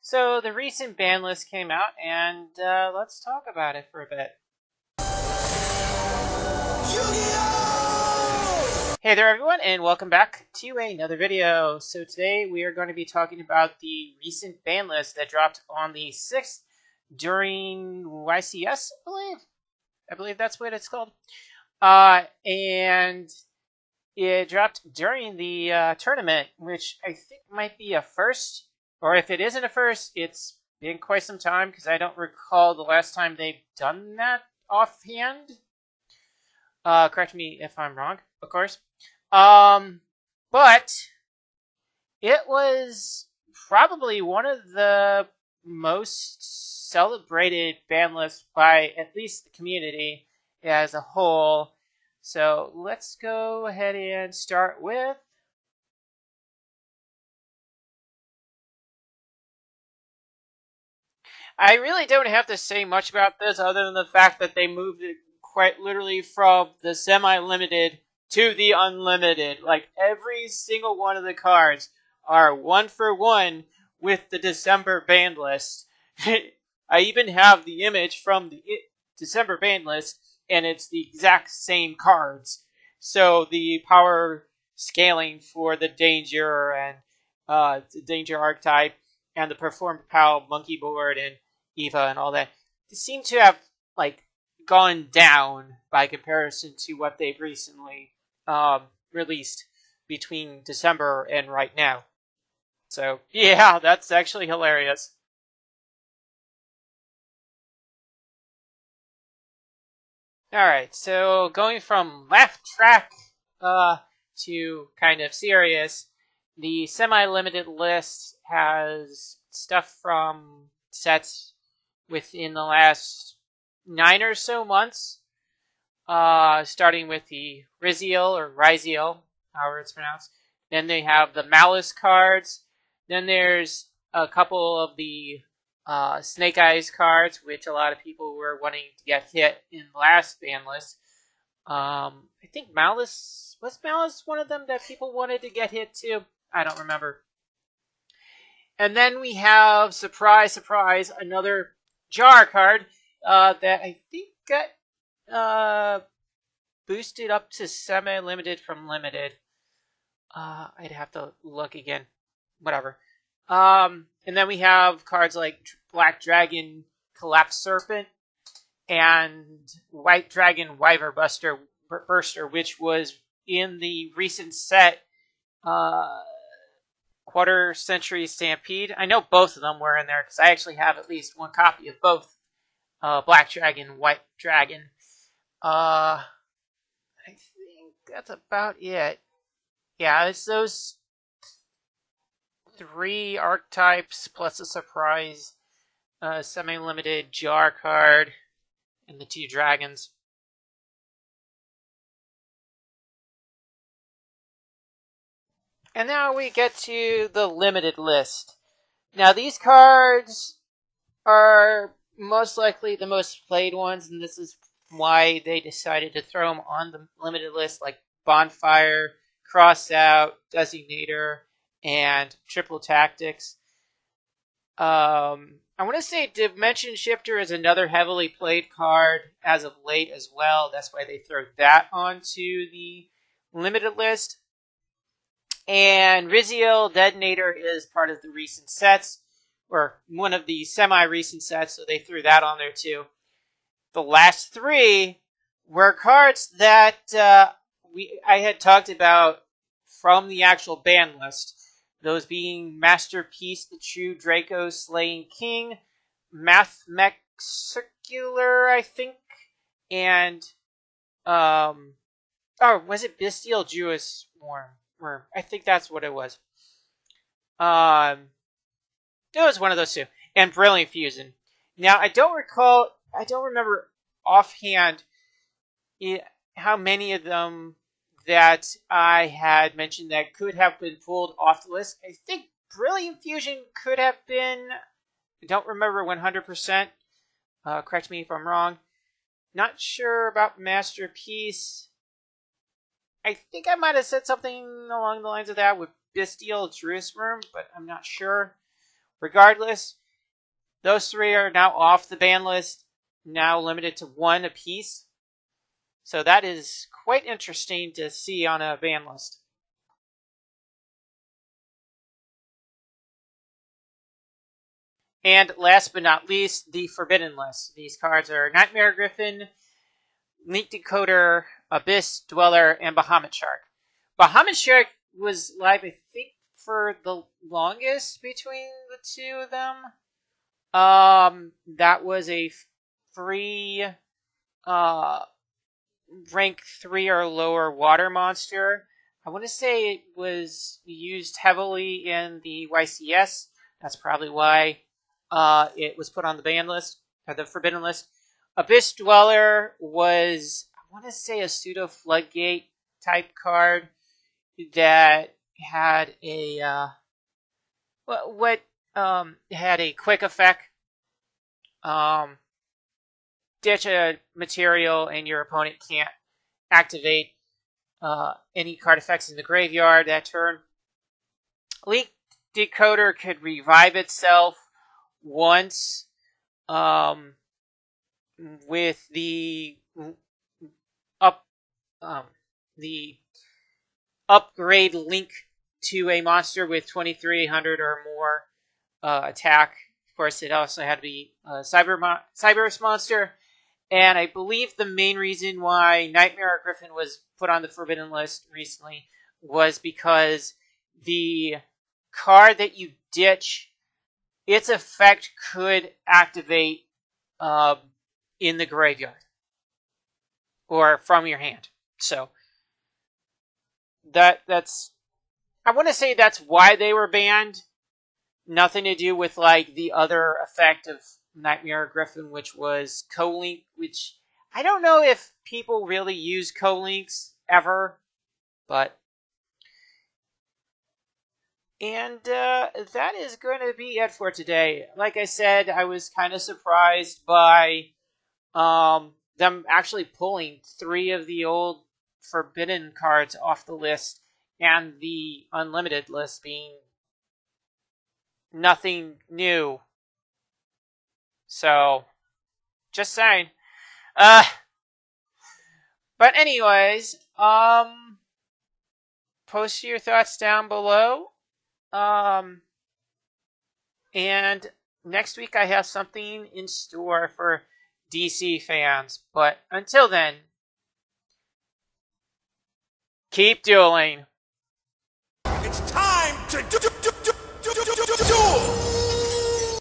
So the recent ban list came out, and let's talk about it for a bit. Hey there everyone, and welcome back to another video. So today we are going to be talking about the recent ban list that dropped on the 6th during YCS, I believe that's what it's called. And it dropped during the tournament, which I think might be a first. Or if it isn't a first, it's been quite some time because I don't recall the last time they've done that offhand. Correct me if I'm wrong, of course. But it was probably one of the most celebrated ban lists by at least the community as a whole. So let's go ahead and start with I really don't have to say much about this other than the fact that they moved it quite literally from the semi-limited to the unlimited. Like, every single one of the cards are one for one with the December ban list. I even have the image from the December ban list, and it's the exact same cards. So the power scaling for the Danger and the Danger archetype and the Perform PAL monkey board and Eva and all that, they seem to have gone down by comparison to what they've recently released between December and right now. So yeah, that's actually hilarious. Alright, so going from laugh track to kind of serious, the semi-limited list has stuff from sets within the last 9 or so months, starting with the Riziel or Riziel, however it's pronounced. Then they have the Malice cards. Then there's a couple of the Snake Eyes cards, which a lot of people were wanting to get hit in the last ban list. I think Malice was one of them that people wanted to get hit too. I don't remember. And then we have, surprise, surprise, another Jar card that I think got boosted up to semi-limited from limited. I'd have to look again. Whatever. And then we have cards like Black Dragon Collapse Serpent and White Dragon Wyver Burster, which was in the recent set Quarter Century Stampede. I know both of them were in there because I actually have at least one copy of both Black Dragon, White Dragon. I think that's about it. Yeah, it's those 3 archetypes plus a surprise semi-limited Jar card and the 2 dragons. And now we get to the limited list. Now these cards are most likely the most played ones, and this is why they decided to throw them on the limited list, like Bonfire, Crossout, Designator, and Triple Tactics. I want to say Dimension Shifter is another heavily played card as of late as well. That's why they throw that onto the limited list. And Riziel Detonator is part of the recent sets, or one of the semi-recent sets, so they threw that on there too. The last 3 were cards that I had talked about from the actual ban list. Those being Masterpiece, the True Draco Slaying King, Math Mech Circular, I think, and was it Bestial Jewess Worm? I think that's what it was. It was one of those 2. And Brilliant Fusion. Now, I don't remember offhand how many of them that I had mentioned that could have been pulled off the list. I think Brilliant Fusion could have been. I don't remember 100%. Correct me if I'm wrong. Not sure about Masterpiece. I think I might have said something along the lines of that with Bestial Jerusalem, but I'm not sure. Regardless, those 3 are now off the ban list, now limited to 1 apiece. So that is quite interesting to see on a ban list. And last but not least, the forbidden list. These cards are Nightmare Griffin, Link Decoder, Abyss Dweller, and Bahamut Shark. Bahamut Shark was live, I think, for the longest between the 2 of them. That was a free rank 3 or lower water monster. I want to say it was used heavily in the YCS. That's probably why it was put on the ban list, or the forbidden list. Abyss Dweller was, I want to say, a pseudo floodgate type card that had a had a quick effect. Ditch a material and your opponent can't activate any card effects in the graveyard that turn. Link Decoder could revive itself once with the the upgrade link to a monster with 2300 or more attack. Of course, it also had to be a Cyberus monster. And I believe the main reason why Nightmare Griffin was put on the forbidden list recently was because the card that you ditch, its effect could activate in the graveyard or from your hand. So that's I want to say that's why they were banned. Nothing to do with like the other effect of Nightmare Griffin, which was co-link, which I don't know if people really use co-links ever, but and that is going to be it for today. Like I said, I was kind of surprised by them actually pulling 3 of the old forbidden cards off the list, and the unlimited list being nothing new. So, just saying. But anyways, post your thoughts down below. And next week I have something in store for DC fans. But until then, keep dueling. It's time to do